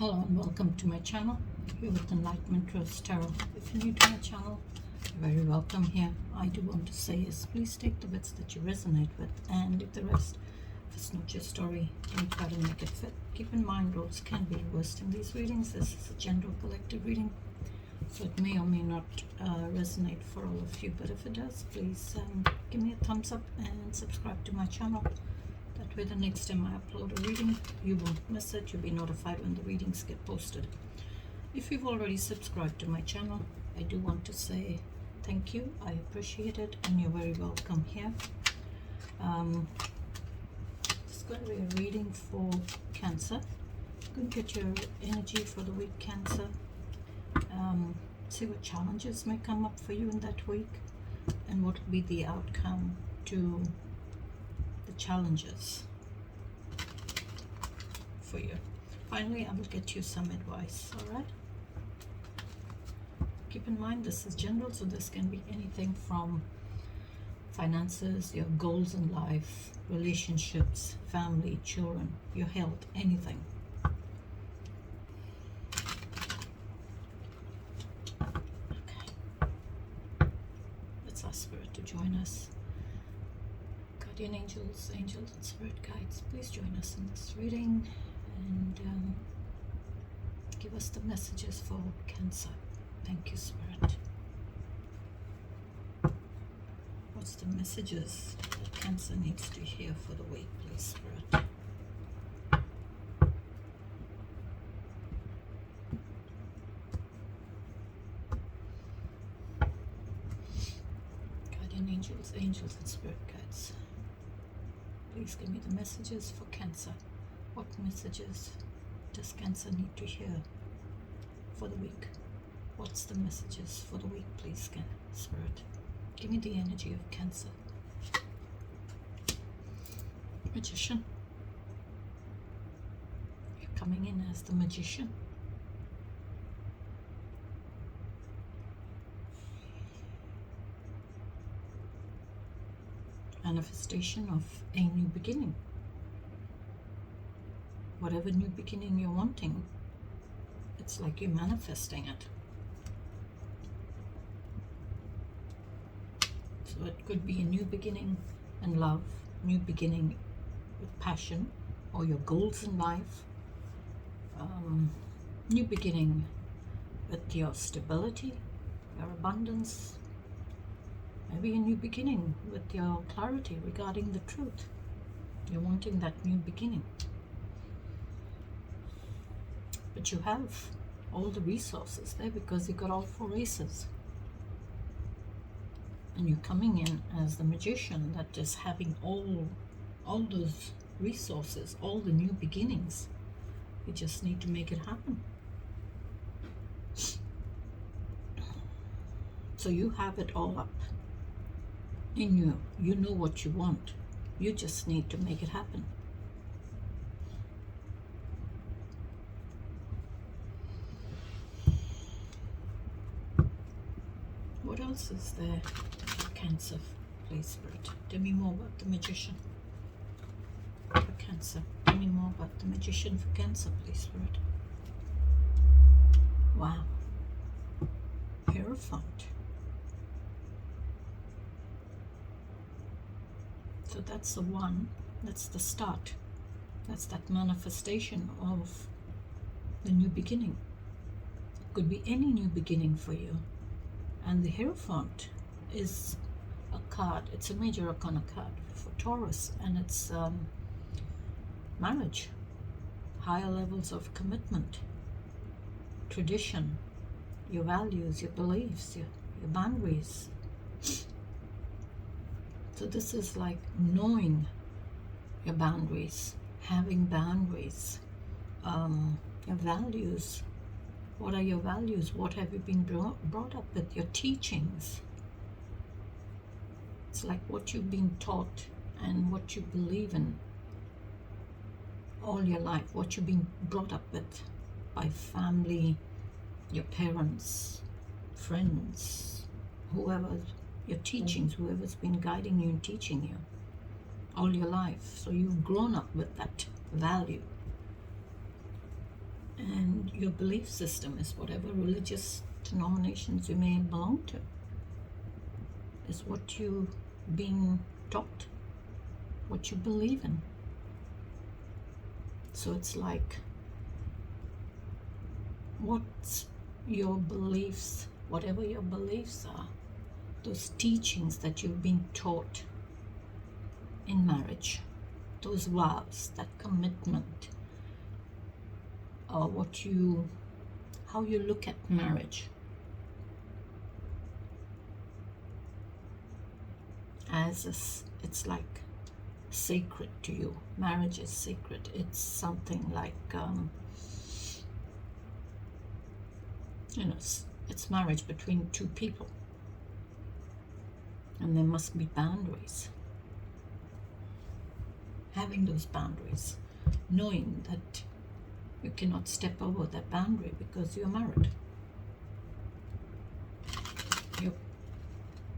Hello and welcome to my channel. Here with Enlightenment Truth Tarot. If you're new to my channel, you're very welcome here. I do want to say is please take the bits that you resonate with and leave the rest. If it's not your story, don't try to make it fit. Keep in mind roles can be reversed in these readings. This is a general collective reading, so it may or may not resonate for all of you, but if it does, please give me a thumbs up and subscribe to my channel. That way the next time I upload a reading, you won't miss it. You'll be notified when the readings get posted. If you've already subscribed to my channel, I do want to say thank you. I appreciate it, and you're very welcome here. It's going to be a reading for Cancer. Going to get your energy for the week, Cancer. See what challenges may come up for you in that week, and what will be the outcome to the challenges for you. Finally, I will get you some advice. All right, keep in mind this is general, so this can be anything from finances, your goals in life, relationships, family, children, your health, anything. Okay, let's ask Spirit to join us. Guardian angels, angels and spirit guides, please join us in this reading and give us the messages for Cancer. Thank you, Spirit. What's the messages that Cancer needs to hear for the week, please, Spirit? Guardian angels, angels and spirit guides, please give me the messages for Cancer. What messages does Cancer need to hear for the week? What's the messages for the week, please, Spirit? Give me the energy of Cancer. Magician. You're coming in as the Magician. Manifestation of a new beginning. Whatever new beginning you're wanting, it's like you're manifesting it. So it could be a new beginning in love, new beginning with passion or your goals in life, new beginning with your stability, your abundance, maybe a new beginning with your clarity regarding the truth. You're wanting that new beginning. But you have all the resources there because you got all four aces. And you're coming in as the Magician that is having all those resources, all the new beginnings. You just need to make it happen. So you have it all up in you. You know what you want. You just need to make it happen. What else is there for Cancer, please, Spirit? Tell me more about the Magician for Cancer. Tell me more about the Magician for Cancer, please, Spirit. Wow. Hierophant. So that's the one. That's the start. That's that manifestation of the new beginning. Could be any new beginning for you. And the Hierophant is a card. It's a major arcana card for Taurus, and it's marriage, higher levels of commitment, tradition, your values, your beliefs, your boundaries. So this is like knowing your boundaries, having boundaries, your values. What are your values? What have you been brought up with? Your teachings. It's like what you've been taught and what you believe in all your life. What you've been brought up with by family, your parents, friends, whoever, your teachings, whoever's been guiding you and teaching you all your life. So you've grown up with that value. And your belief system is, whatever religious denominations you may belong to, is what you've been taught, what you believe in. So it's like, what's your beliefs, whatever your beliefs are, those teachings that you've been taught in marriage, those vows, that commitment, or how you look at marriage as it's like sacred to you. Marriage is sacred. It's something like, it's marriage between two people, and there must be boundaries. Having those boundaries, knowing that you cannot step over that boundary because you're married.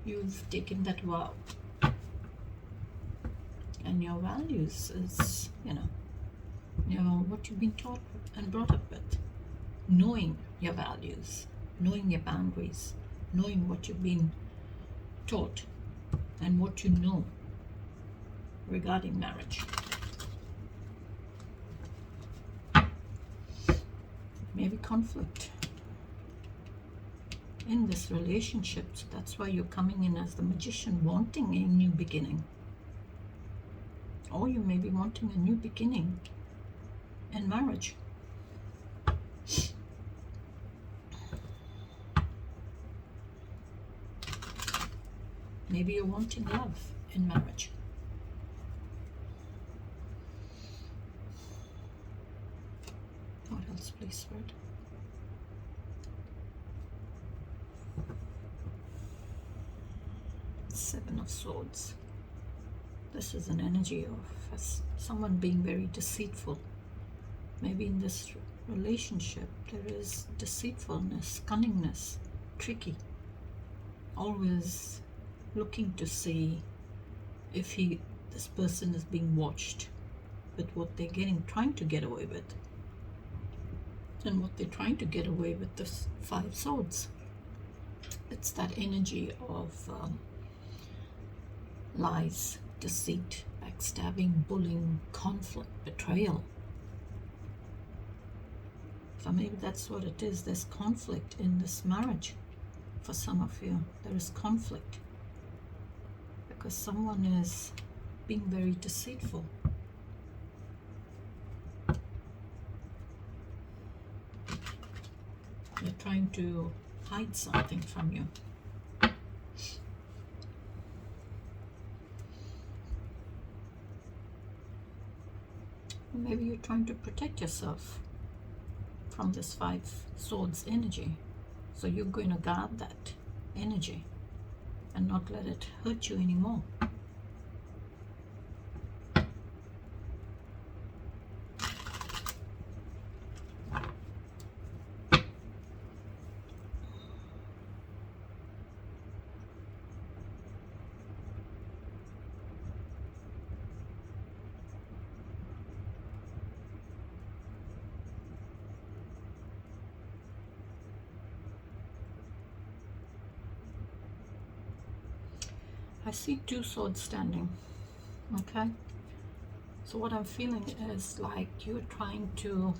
You've taken that vow, and your values is, what you've been taught and brought up with. Knowing your values, knowing your boundaries, knowing what you've been taught and what you know regarding marriage. Maybe conflict in this relationship, so that's why you're coming in as the magician, wanting a new beginning. Or you may be wanting a new beginning in marriage. Maybe you're wanting love in marriage. What else, please, Spirit? Seven of Swords. This is an energy of someone being very deceitful. Maybe in this relationship there is deceitfulness, cunningness, tricky. Always looking to see if this person is being watched with what they're trying to get away with. And what they're trying to get away with, the 5 swords. It's that energy of lies, deceit, backstabbing, bullying, conflict, betrayal. So maybe that's what it is. There's conflict in this marriage. For some of you, there is conflict because someone is being very deceitful. They're trying to hide something from you. Maybe you're trying to protect yourself from this 5 swords energy. So you're going to guard that energy and not let it hurt you anymore. I see 2 swords standing, okay? So what I'm feeling is like you're trying to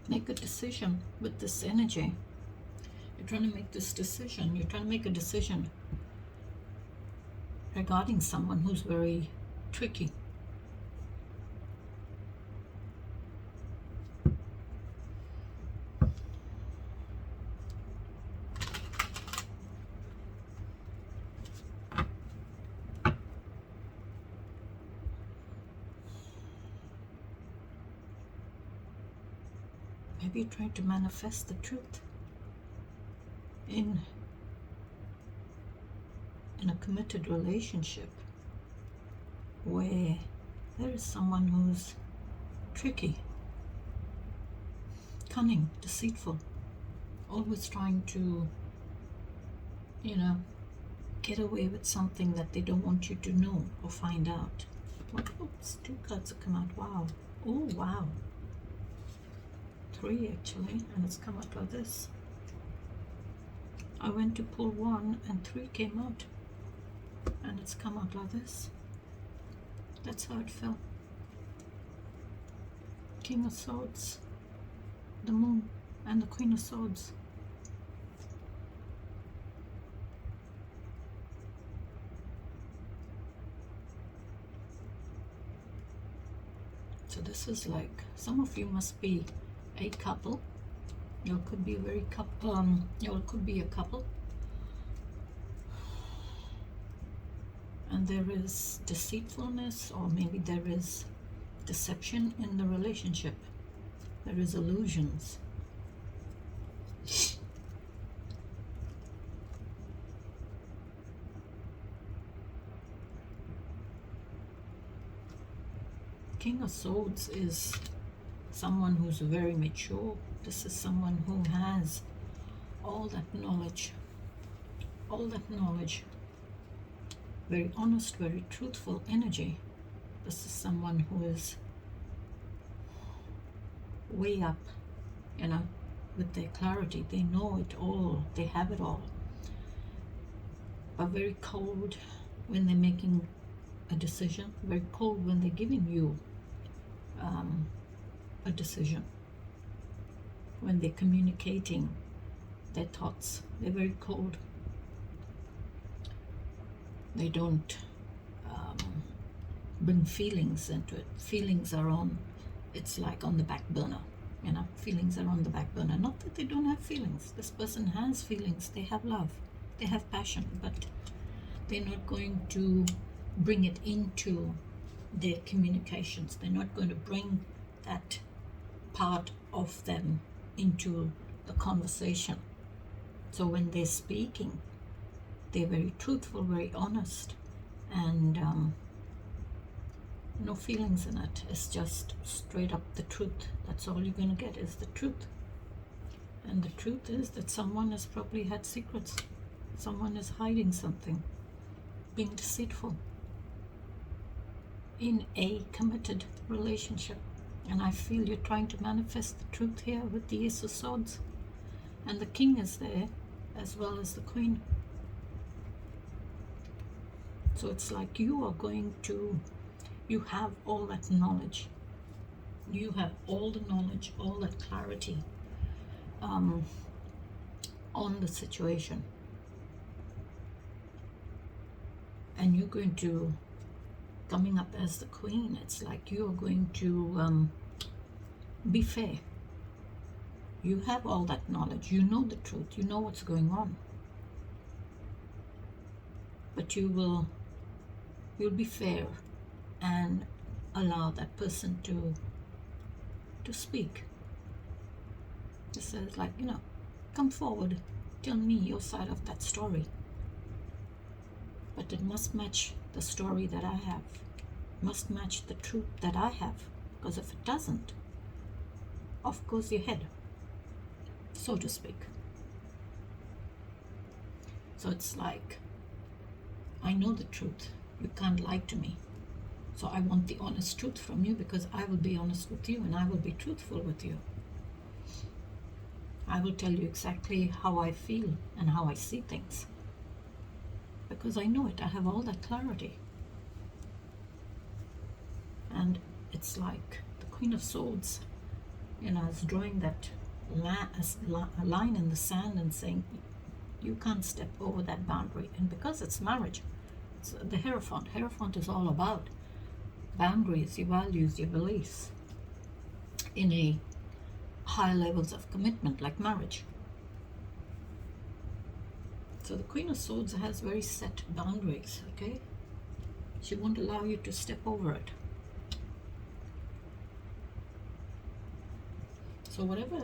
make a decision with this energy. You're trying to make this decision. You're trying to make a decision regarding someone who's very tricky. Maybe you're trying to manifest the truth in a committed relationship where there is someone who's tricky, cunning, deceitful, always trying to, get away with something that they don't want you to know or find out. Oops, 2 cards have come out. Wow. Oh, wow. 3 actually, and it's come out like this. I went to pull 1 and 3 came out, and it's come out like this. That's how it fell. King of Swords, the Moon, and the Queen of Swords. So this is like, some of you must be a couple. You could be very couple. You could be a couple, and there is deceitfulness, or maybe there is deception in the relationship. There is illusions. King of Swords is someone who's very mature. This is someone who has all that knowledge. All that knowledge. Very honest, very truthful energy. This is someone who is way up, you know, with their clarity. They know it all. They have it all. But very cold when they're making a decision. Very cold when they're giving you a decision. When they're communicating their thoughts, they're very cold. They don't bring feelings into it. Feelings are on, it's like on the back burner, you know, feelings are on the back burner. Not that they don't have feelings. This person has feelings. They have love. They have passion, but they're not going to bring it into their communications. They're not going to bring that part of them into the conversation. So when they're speaking, they're very truthful, very honest, and no feelings in it. It's just straight up the truth. That's all you're going to get is the truth. And the truth is that someone has probably had secrets. Someone is hiding something, being deceitful in a committed relationship. And I feel you're trying to manifest the truth here with the Ace of Swords. And the King is there as well as the Queen. So it's like you are going to, you have all that knowledge. You have all the knowledge, all that clarity on the situation. And you're going to, coming up as the Queen, it's like you're going to be fair. You have all that knowledge. You know the truth. You know what's going on. But you'll be fair and allow that person to speak. It says like, you know, come forward, tell me your side of that story. But it must match the story that I have. It must match the truth that I have. Because if it doesn't, off goes your head, so to speak. So it's like, I know the truth. You can't lie to me. So I want the honest truth from you, because I will be honest with you and I will be truthful with you. I will tell you exactly how I feel and how I see things. Because I know it. I have all that clarity. And it's like the Queen of Swords, you know, is drawing that line in the sand and saying, you can't step over that boundary. And because it's marriage, it's the Hierophant. Hierophant is all about boundaries, your values, your beliefs in a high levels of commitment like marriage. So the Queen of Swords has very set boundaries, okay? She won't allow you to step over it. So whatever,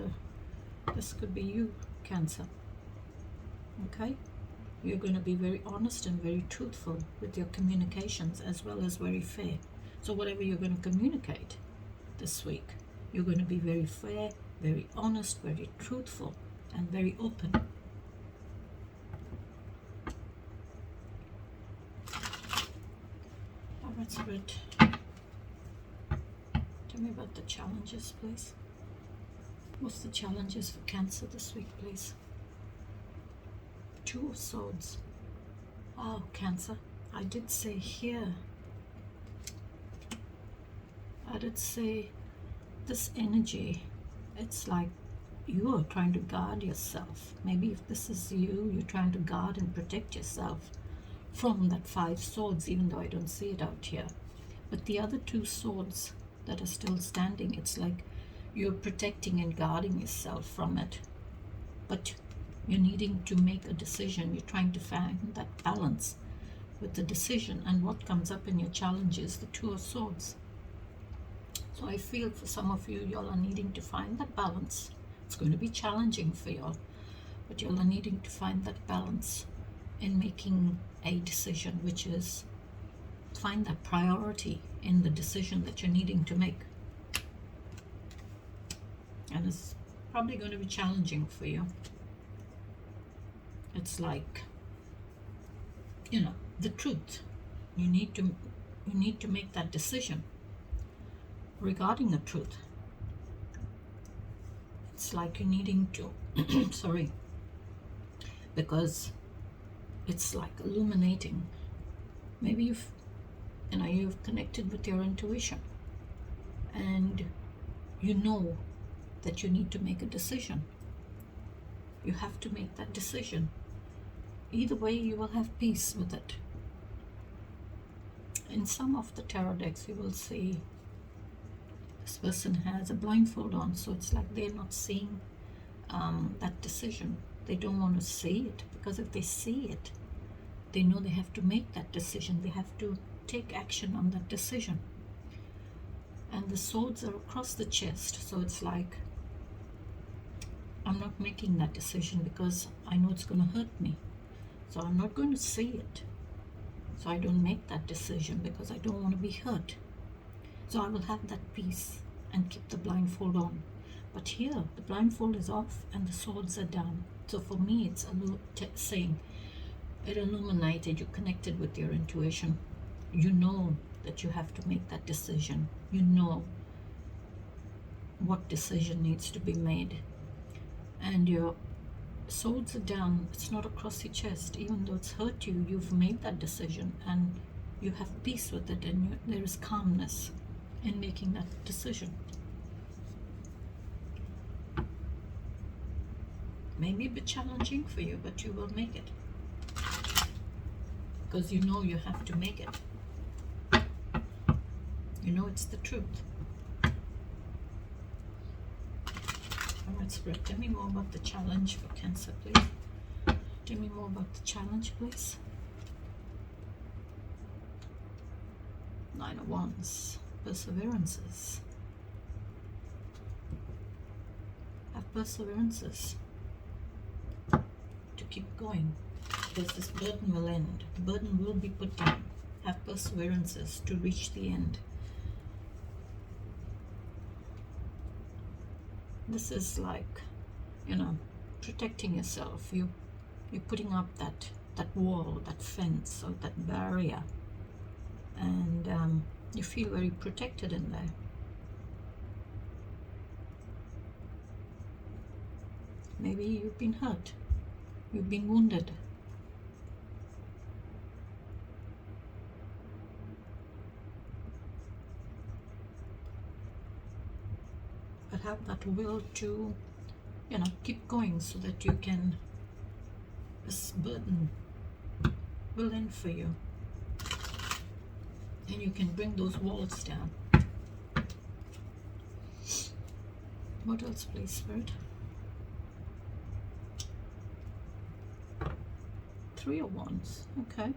this could be you, Cancer, okay? You're going to be very honest and very truthful with your communications, as well as very fair. So whatever you're going to communicate this week, you're going to be very fair, very honest, very truthful, and very open. Alright, Spirit, tell me about the challenges, please. What's the challenges for Cancer this week, please? Two of Swords. Oh, Cancer. I did say here. I did say this energy. It's like you are trying to guard yourself. Maybe if this is you, you're trying to guard and protect yourself from that 5 swords, even though I don't see it out here. But the other 2 swords that are still standing, it's like you're protecting and guarding yourself from it. But you're needing to make a decision. You're trying to find that balance with the decision. And what comes up in your challenge is the 2 of Swords. So I feel for some of you, y'all are needing to find that balance. It's going to be challenging for y'all, but y'all are needing to find that balance in making a decision, which is find that priority in the decision that you're needing to make. And it's probably going to be challenging for you. It's like, you know, the truth. You need to make that decision regarding the truth. It's like you're needing to sorry, because it's like illuminating. Maybe you've connected with your intuition, and you know that you need to make a decision. You have to make that decision. Either way, you will have peace with it. In some of the tarot decks, you will see this person has a blindfold on, so it's like they're not seeing that decision. They don't want to see it, because if they see it, they know they have to make that decision. They have to take action on that decision. And the swords are across the chest, so it's like, I'm not making that decision because I know it's going to hurt me. So I'm not going to see it. So I don't make that decision because I don't want to be hurt. So I will have that peace and keep the blindfold on. But here, the blindfold is off and the swords are down. So for me, it's saying, it illuminated, you connected with your intuition. You know that you have to make that decision. You know what decision needs to be made. And your swords are down. It's not across your chest. Even though it's hurt you, you've made that decision and you have peace with it, and there is calmness in making that decision. Maybe a bit challenging for you, but you will make it, because you know you have to make it. You know it's the truth. Alright, Spirit, tell me more about the challenge for Cancer, please. Tell me more about the challenge, please. 9 of Wands. Perseverances. Have perseverances to keep going, because this burden will end. The burden will be put down. Have perseverances to reach the end. This is like, you know, protecting yourself. You're putting up that wall, that fence, or that barrier, and you feel very protected in there. Maybe you've been hurt, you've been wounded. But have that will to, you know, keep going, so that you can, this burden will end for you, and you can bring those walls down. What else, please, Spirit? 3 of Wands. Okay.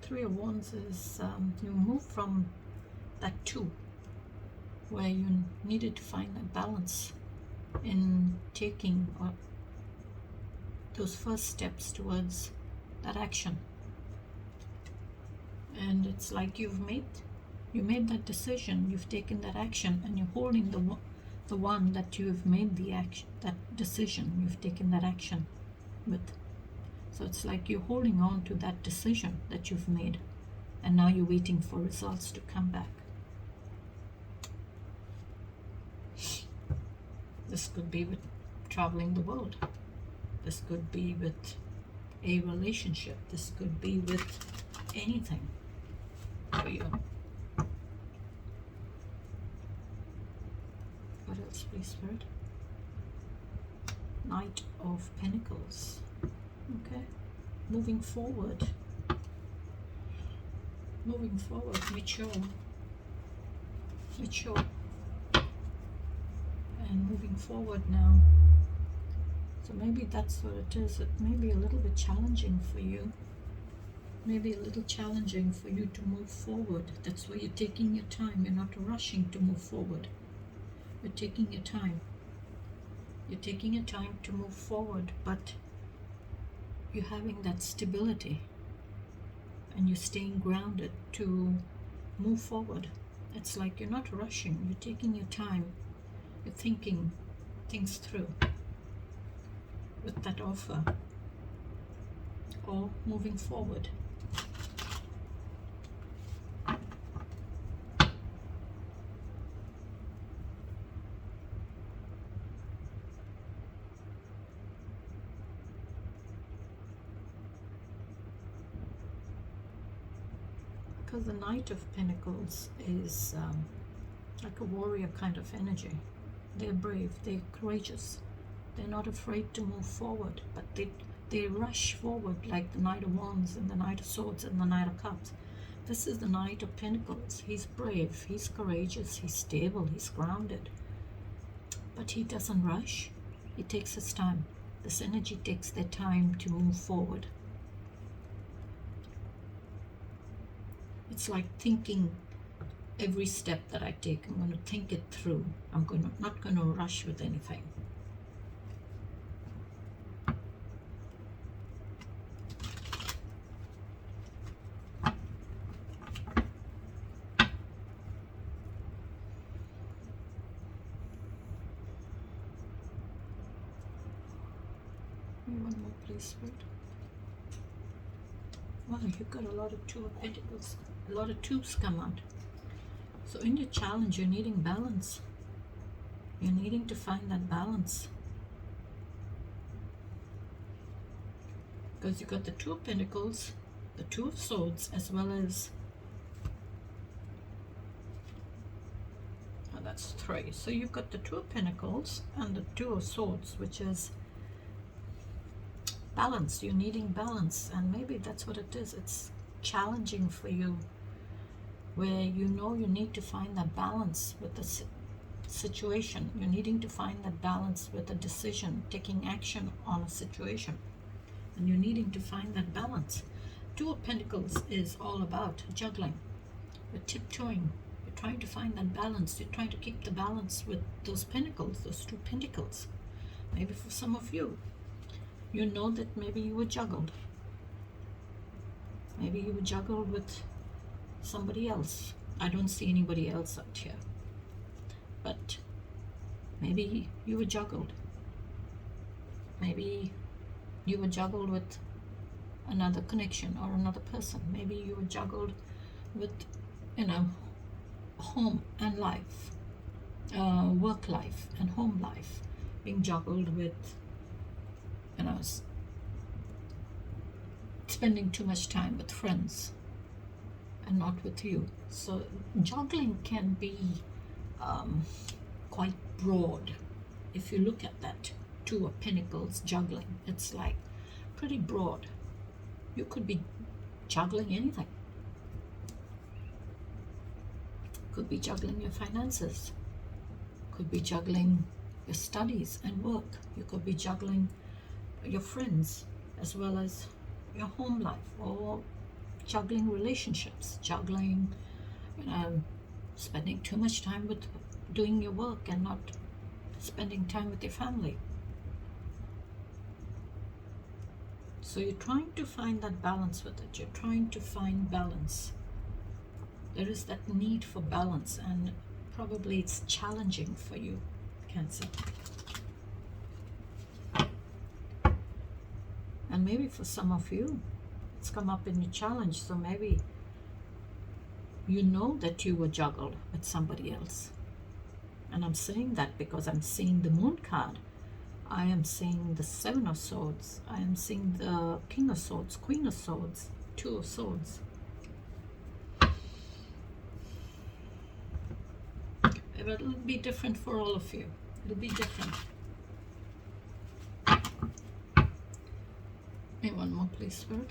3 of Wands is you move from that 2, where you needed to find a balance in taking those first steps towards that action. And it's like you made that decision, you've taken that action, and you're holding the one that you've made the action, that decision, you've taken that action with. So it's like you're holding on to that decision that you've made, and now you're waiting for results to come back. This could be with traveling the world. This could be with a relationship. This could be with anything for you. What else, please, Spirit? Knight of Pentacles. Okay. Moving forward. Moving forward. Mature. Mature. And moving forward now. So maybe that's what it is. It may be a little bit challenging for you. Maybe a little challenging for you to move forward. That's why you're taking your time. You're not rushing to move forward. You're taking your time. You're taking your time to move forward, but you're having that stability and you're staying grounded to move forward. It's like you're not rushing. You're taking your time. You're thinking things through with that offer or moving forward. Because the Knight of Pentacles is like a warrior kind of energy. They're brave, they're courageous, they're not afraid to move forward, but they rush forward like the Knight of Wands and the Knight of Swords and the Knight of Cups. This is the Knight of Pentacles. He's brave, he's courageous, he's stable, he's grounded, but he doesn't rush. He takes his time. This energy takes their time to move forward. It's like thinking every step that I take, I'm going to think it through. I'm not going to rush with anything. One more, please, Spirit. Wow, you've got a lot of Two of Pentacles. A lot of twos come out. So in your challenge, you're needing balance. You're needing to find that balance. Because you've got the Two of Pentacles, the Two of Swords, as well as... Oh, that's three. So you've got the Two of Pentacles and the Two of Swords, which is balance. You're needing balance. And maybe that's what it is. It's challenging for you, where you know you need to find that balance with the situation. You're needing to find that balance with a decision, taking action on a situation. And you're needing to find that balance. Two of Pentacles is all about juggling. You're tiptoeing. You're trying to find that balance. You're trying to keep the balance with those pentacles, those two pentacles. Maybe for some of you, you know that maybe you were juggled. Maybe you were juggled with somebody else. I don't see anybody else out here. But maybe you were juggled. Maybe you were juggled with another connection or another person. Maybe you were juggled with, home and life, work life and home life, being juggled with, spending too much time with friends and not with you. So juggling can be quite broad. If you look at that Two of Pentacles juggling, it's like pretty broad. You could be juggling anything. Could be juggling your finances. Could be juggling your studies and work. You could be juggling your friends as well as your home life, or juggling relationships, juggling, spending too much time with doing your work and not spending time with your family. So you're trying to find that balance with it. You're trying to find balance. There is that need for balance, and probably it's challenging for you, Cancer. And maybe for some of you, it's come up in your challenge. So maybe you know that you were juggled with somebody else. And I'm saying that because I'm seeing the Moon card. I am seeing the Seven of Swords. I am seeing the King of Swords, Queen of Swords, Two of Swords. It'll be different for all of you. It'll be different. Hey, one more please, Spirit.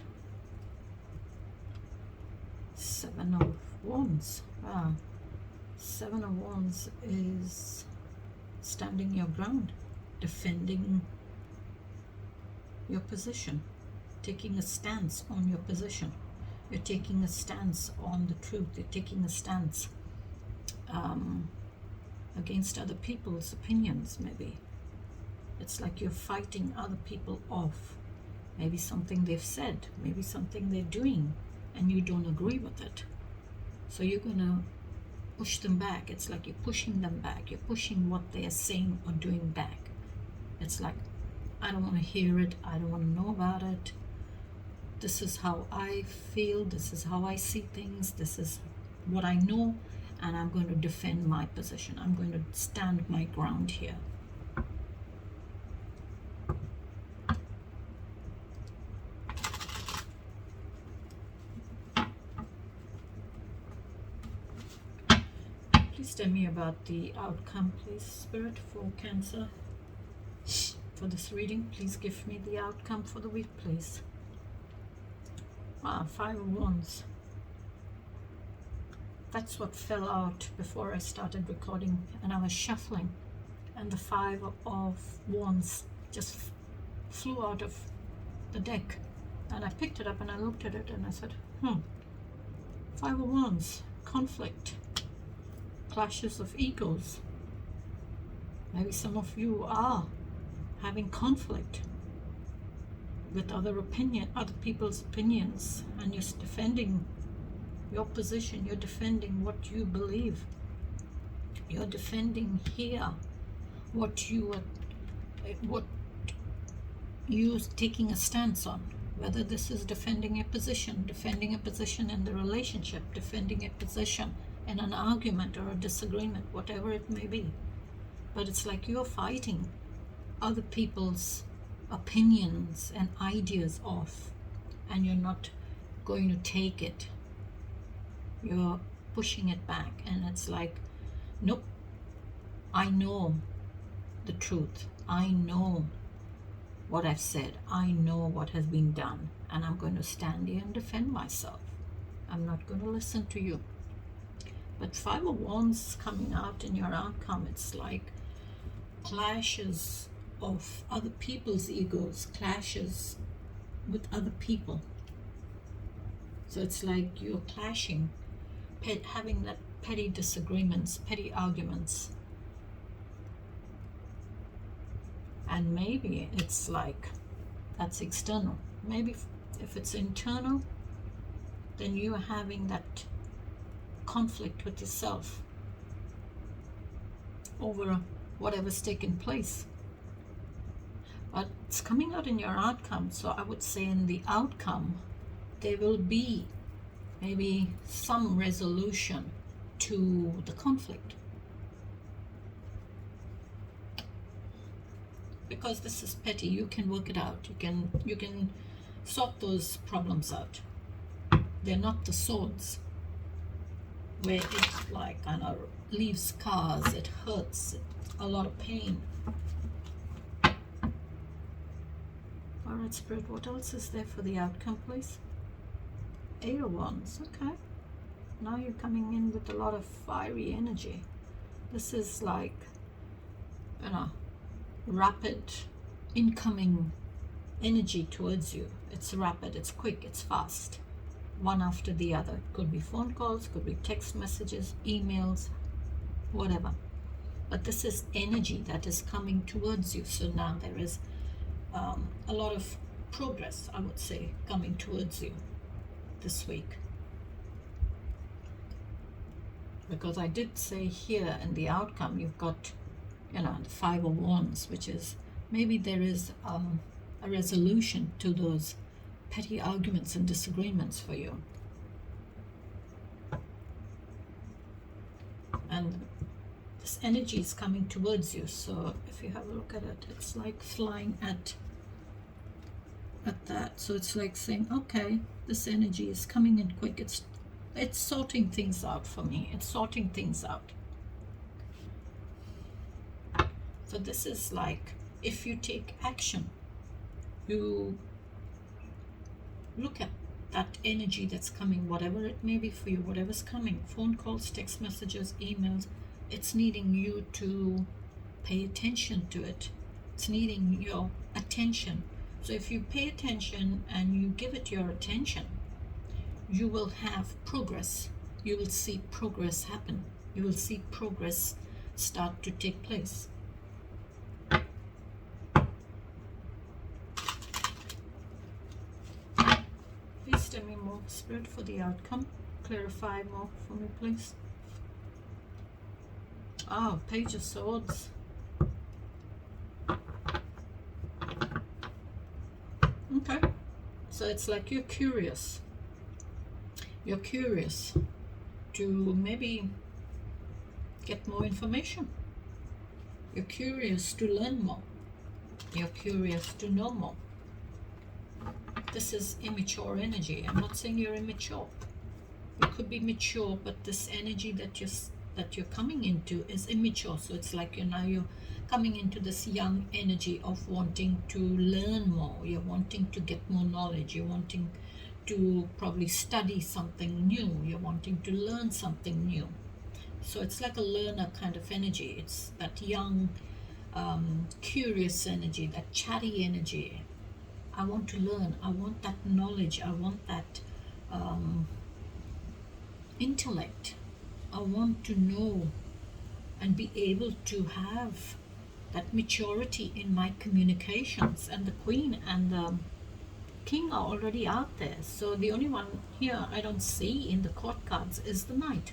Seven of Wands. Wow. Seven of Wands is standing your ground, defending your position, taking a stance on your position. You're taking a stance on the truth. You're taking a stance against other people's opinions, maybe. It's like you're fighting other people off. Maybe something they've said, maybe something they're doing, and you don't agree with it. So you're going to push them back. It's like you're pushing them back. You're pushing what they're saying or doing back. It's like, I don't want to hear it. I don't want to know about it. This is how I feel. This is how I see things. This is what I know. And I'm going to defend my position. I'm going to stand my ground here. Please tell me about the outcome, please, Spirit, for Cancer. For this reading, please give me the outcome for the week, please. Five of Wands. That's what fell out before I started recording, and I was shuffling, and the Five of Wands just flew out of the deck, and I picked it up and I looked at it and I said, Five of Wands, conflict, clashes of egos. Maybe some of you are having conflict with other people's opinions, and you're defending your position. You're defending what you believe. You're defending here what you're taking a stance on. Whether this is defending a position in the relationship, defending a position in an argument or a disagreement, whatever it may be. But it's like you're fighting other people's opinions and ideas off, and you're not going to take it. You're pushing it back, and it's like, nope, I know the truth. I know what I've said. I know what has been done, and I'm going to stand here and defend myself. I'm not going to listen to you. But Five of Wands coming out in your outcome, it's like clashes of other people's egos, clashes with other people. So it's like you're clashing, having that petty disagreements, petty arguments. And maybe it's like, that's external. Maybe if it's internal, then you're having that conflict with yourself over whatever's taken place. But it's coming out in your outcome. So I would say in the outcome, there will be maybe some resolution to the conflict. Because this is petty, you can work it out. You can sort those problems out. They're not the swords, where it like kind of leaves scars, it hurts, a lot of pain. Alright, Spirit, what else is there for the outcome, please? Eight of Wands, okay. Now you're coming in with a lot of fiery energy. This is like, rapid incoming energy towards you. It's rapid, it's quick, it's fast. One after the other. Could be phone calls, could be text messages, emails, whatever. But this is energy that is coming towards you. So now there is a lot of progress, I would say, coming towards you this week. Because I did say here in the outcome, you've got, the Five of Wands, which is maybe there is a resolution to those petty arguments and disagreements for you. And the this energy is coming towards you. So if you have a look at it, it's like flying at that. So it's like saying, okay, this energy is coming in quick. It's sorting things out for me. It's sorting things out. So this is like, if you take action, you look at that energy that's coming, whatever it may be for you, whatever's coming, phone calls, text messages, emails, it's needing you to pay attention to it. It's needing your attention. So if you pay attention and you give it your attention, you will have progress. You will see progress happen. You will see progress start to take place. Please tell me more, Spirit, for the outcome. Clarify more for me, please. Oh, Page of Swords. Okay. So it's like you're curious. You're curious to maybe get more information. You're curious to learn more. You're curious to know more. This is immature energy. I'm not saying you're immature. You could be mature, but this energy that you're coming into is immature. So it's like you're coming into this young energy of wanting to learn more. You're wanting to get more knowledge. You're wanting to probably study something new. You're wanting to learn something new. So it's like a learner kind of energy. It's that young, curious energy, that chatty energy. I want to learn. I want that knowledge. I want that intellect. I want to know and be able to have that maturity in my communications. And the Queen and the King are already out there. So the only one here I don't see in the court cards is the Knight.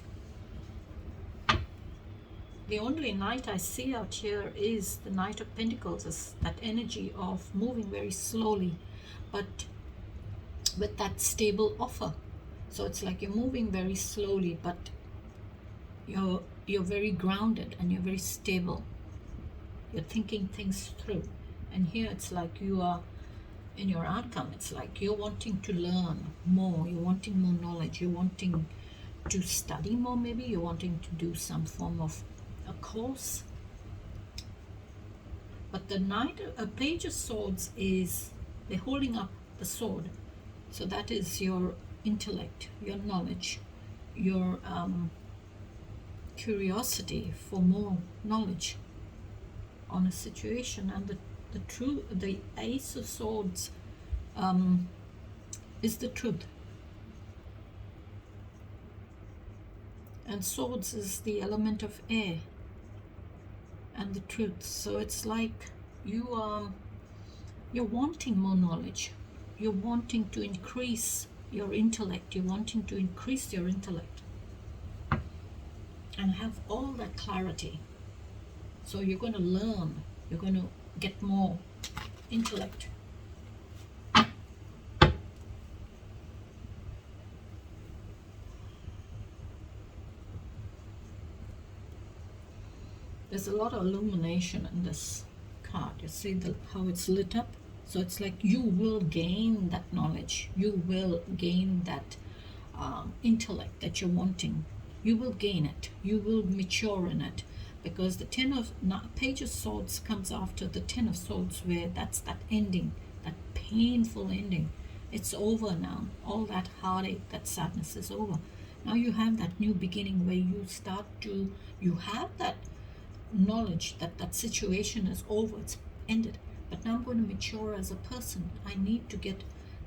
The only Knight I see out here is the Knight of Pentacles. Is that energy of moving very slowly, but with that stable offer. So it's like you're moving very slowly, but you're very grounded and you're very stable. You're thinking things through. And here it's like you are, in your outcome, it's like you're wanting to learn more. You're wanting more knowledge. You're wanting to study more, maybe. You're wanting to do some form of a course. But the Knight, a Page of Swords is, they're holding up the sword. So that is your intellect, your knowledge, your curiosity for more knowledge on a situation. And the Ace of Swords is the truth. And swords is the element of air and the truth. So it's like you're wanting more knowledge. You're wanting to increase your intellect. You're wanting to increase your intellect and have all that clarity. So you're going to learn. You're going to get more intellect. There's a lot of illumination in this card. You see how it's lit up? So it's like you will gain that knowledge. You will gain that intellect that you're wanting. You will gain it. You will mature in it. Because the Page of Swords comes after the Ten of Swords, where that's that ending, that painful ending. It's over now. All that heartache, that sadness is over. Now you have that new beginning where you have that knowledge that that situation is over, it's ended. But now I'm going to mature as a person. I need to get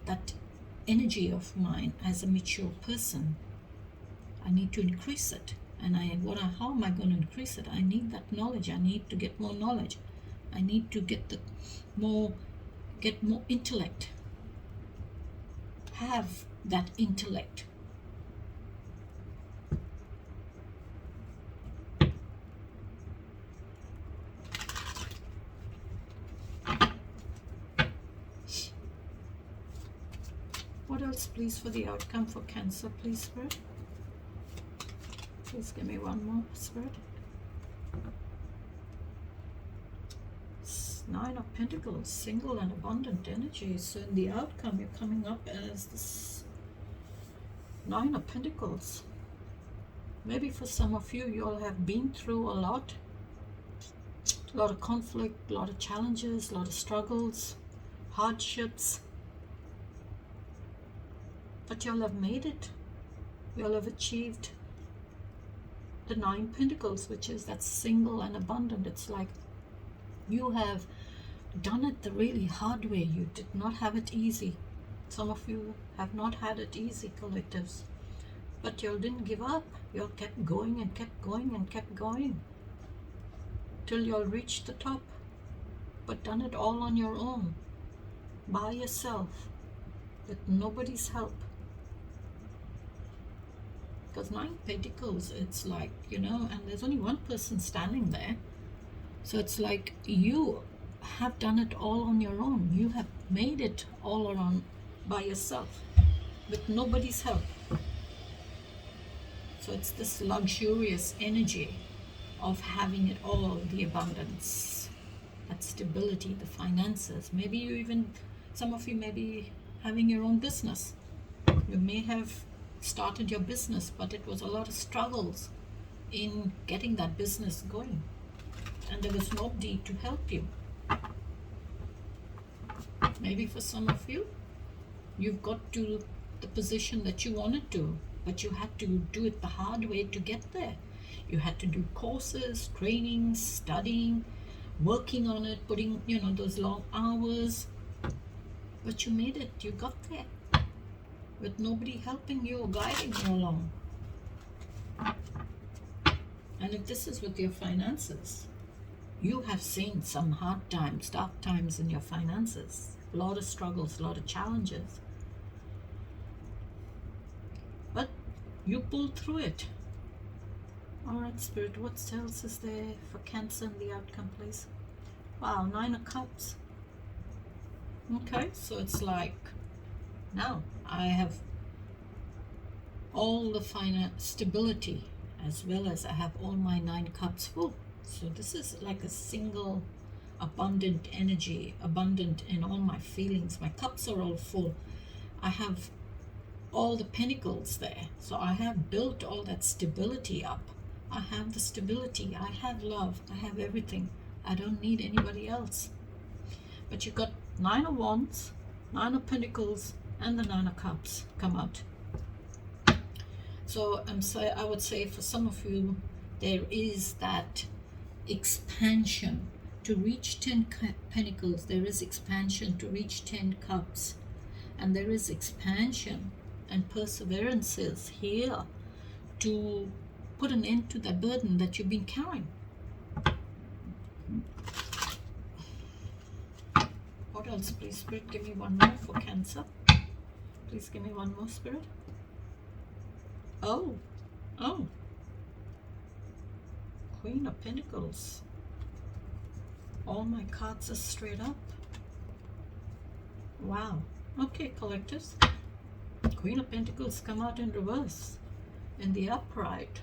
that energy of mine as a mature person. I need to increase it. And how am I going to increase it? I need that knowledge. I need to get more knowledge. I need to get more intellect. Have that intellect. What else, please, for the outcome for Cancer, please, Spirit? Please give me one more, Spirit. Nine of Pentacles, single and abundant energy. So in the outcome, you're coming up as this Nine of Pentacles. Maybe for some of you, you all have been through a lot of conflict, a lot of challenges, a lot of struggles, hardships. But you all have made it. You all have achieved the Nine Pentacles, which is that single and abundant. It's like you have done it the really hard way. You did not have it easy. Some of you have not had it easy, collectives. But you all didn't give up. You all kept going and kept going and kept going till you all reached the top. But done it all on your own, by yourself, with nobody's help. Because Nine Pentacles, it's like, you know, and there's only one person standing there. So it's like you have done it all on your own. You have made it all around by yourself, with nobody's help. So it's this luxurious energy of having it all, the abundance, that stability, the finances. Maybe you even, some of you may be having your own business. You may have started your business, but it was a lot of struggles in getting that business going. And there was nobody to help you. Maybe for some of you, you've got to the position that you wanted to, but you had to do it the hard way to get there. You had to do courses, trainings, studying, working on it, putting, you know, those long hours. But you made it, you got there, with nobody helping you or guiding you along. And if this is with your finances, you have seen some hard times, dark times in your finances. A lot of struggles, a lot of challenges. But you pulled through it. Alright, Spirit, what else is there for Cancer in the outcome, please? Wow, Nine of Cups. Okay, so it's like, now I have all the finance stability, as well as I have all my 9 cups full. So this is like a single abundant energy, abundant in all my feelings. My cups are all full. I have all the pentacles there. So I have built all that stability up. I have the stability. I have love. I have everything. I don't need anybody else. But you got 9 of Wands, 9 of Pentacles, and the 9 of Cups come out. So I would say for some of you, there is that expansion to reach 10 Pentacles. There is expansion to reach 10 Cups. And there is expansion and perseverances here to put an end to that burden that you've been carrying. What else, please, Spirit? Give me one more for Cancer. Please give me one more, Spirit. Oh. Queen of Pentacles. All my cards are straight up. Wow. Okay, collectives. Queen of Pentacles come out in reverse. In the upright,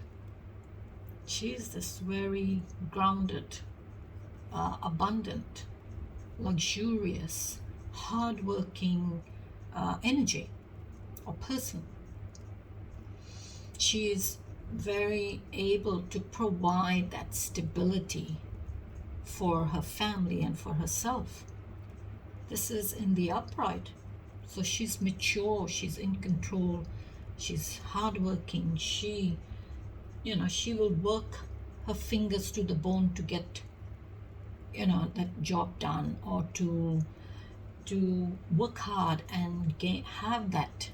she's this very grounded, abundant, luxurious, hardworking energy or person. She is very able to provide that stability for her family and for herself. This is in the upright. So she's mature, she's in control, she's hardworking. She will work her fingers to the bone to get, that job done, or to work hard and have that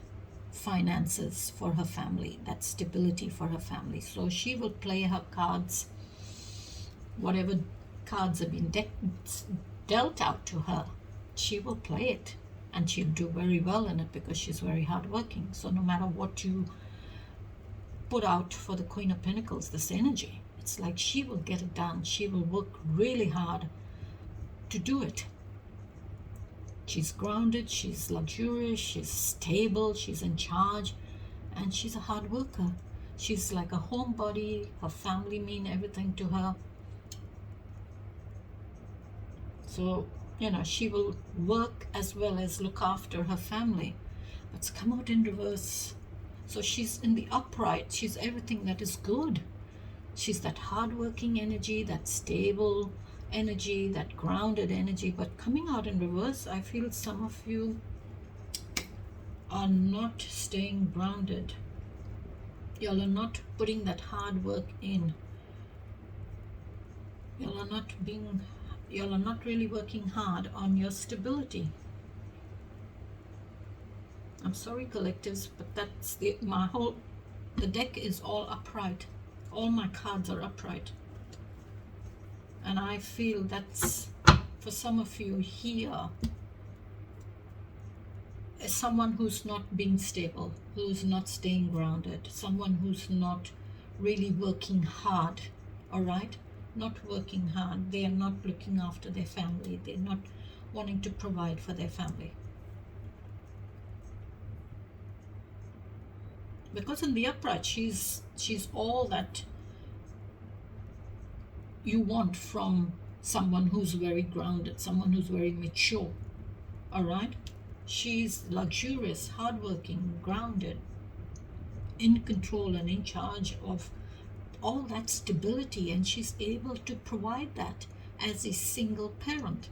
finances for her family, that stability for her family. So she will play her cards, whatever cards have been dealt out to her, she will play it, and she'll do very well in it because she's very hardworking. So no matter what you put out for the Queen of Pentacles, this energy, it's like she will get it done. She will work really hard to do it. She's grounded, she's luxurious, she's stable, she's in charge, and she's a hard worker. She's like a homebody. Her family mean everything to her. So So, she will work as well as look after her family. But it's come out in reverse. So she's in the upright. She's everything that is good. She's that hardworking energy, that stable energy, that grounded energy. But coming out in reverse, I feel some of you are not staying grounded. Y'all are not putting that hard work in. Y'all are not really working hard on your stability. I'm sorry, collectives, but that's the deck is all upright. All my cards are upright. And I feel that's, for some of you here, is someone who's not being stable, who's not staying grounded, someone who's not really working hard, all right? Not working hard. They are not looking after their family. They're not wanting to provide for their family. Because in the upright, she's all that you want from someone who's very grounded, someone who's very mature, all right? She's luxurious, hardworking, grounded, in control and in charge of all that stability, and she's able to provide that as a single parent.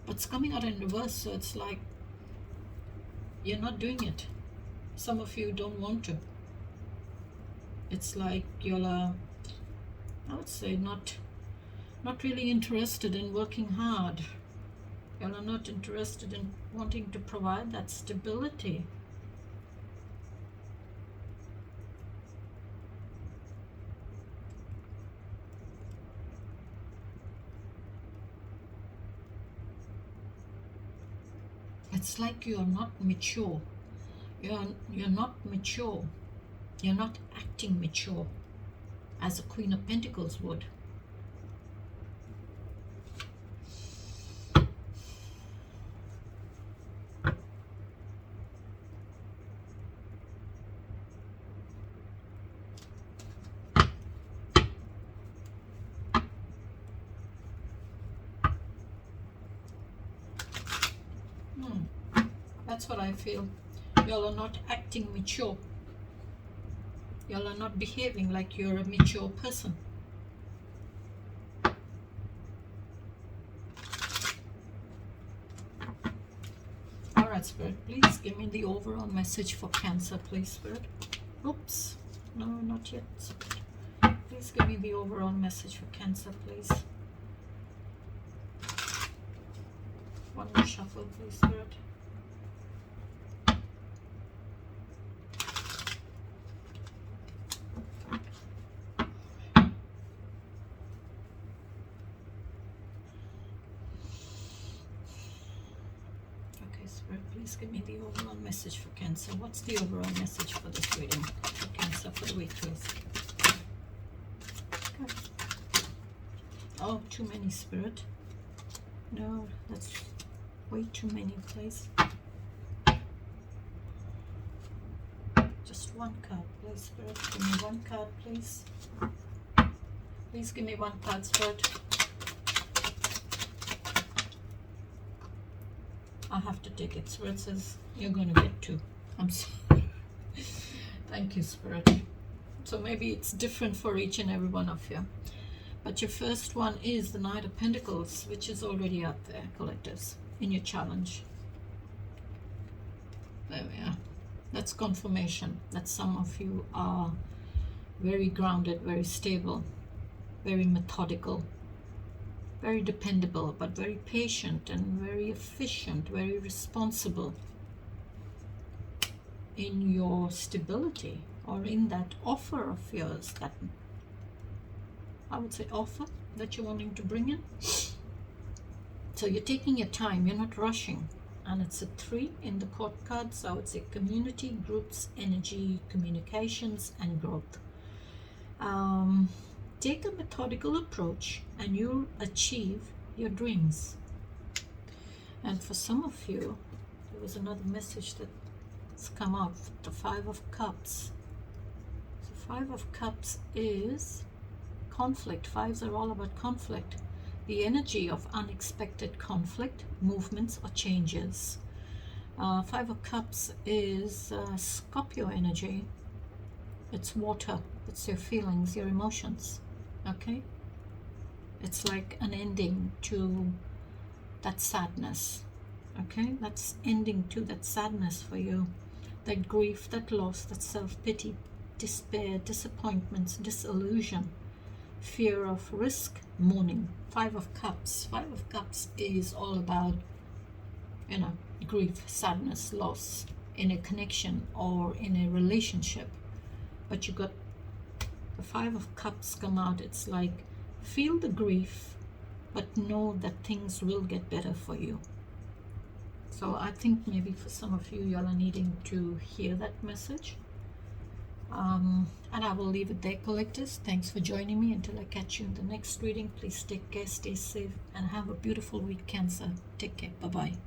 But it's coming out in reverse, so it's like you're not doing it. Some of you don't want to. It's like you're, I would say, not really interested in working hard. You're not interested in wanting to provide that stability. It's like you're not mature. You're not mature. You're not acting mature as a Queen of Pentacles would. That's what I feel. Y'all are not acting mature. Y'all are not behaving like you're a mature person. Alright, Spirit, please give me the overall message for Cancer, please, Spirit. Oops. No, not yet, Spirit. Please give me the overall message for Cancer, please. One more shuffle, please, Spirit. Please give me the overall message for Cancer. What's the overall message for this reading for Cancer for the week, please? Okay. Oh, too many, Spirit. No, that's way too many, please. Just one card, please, Spirit. Give me one card, please. Please give me one card, Spirit. I have to take it. Spirit says you're going to get two. I'm sorry. Thank you, Spirit. So maybe it's different for each and every one of you. But your first one is the Knight of Pentacles, which is already out there, collectives, in your challenge. There we are. That's confirmation that some of you are very grounded, very stable, very methodical, very dependable, but very patient and very efficient, very responsible in your stability, or in that offer of yours, that I would say offer that you're wanting to bring in. So you're taking your time, you're not rushing. And it's a 3 in the court cards. So I would say community, groups, energy, communications, and growth. Take a methodical approach and you'll achieve your dreams. And for some of you, there was another message that's come up, the 5 of Cups. So 5 of Cups is conflict. 5s are all about conflict. the energy of unexpected conflict, movements, or changes. Five of Cups is Scorpio energy. It's water. It's your feelings, your emotions. Okay? It's like an ending to that sadness. Okay? That's ending to that sadness for you. That grief, that loss, that self-pity, despair, disappointments, disillusion, fear of risk, mourning. Five of Cups. Five of Cups is all about, you know, grief, sadness, loss in a connection or in a relationship. But you got the Five of Cups come out. It's like, feel the grief, but know that things will get better for you. So I think maybe for some of you, y'all are needing to hear that message. And I will leave it there, collectors. Thanks for joining me. Until I catch you in the next reading, please take care, stay safe, and have a beautiful week, Cancer. Take care. Bye-bye.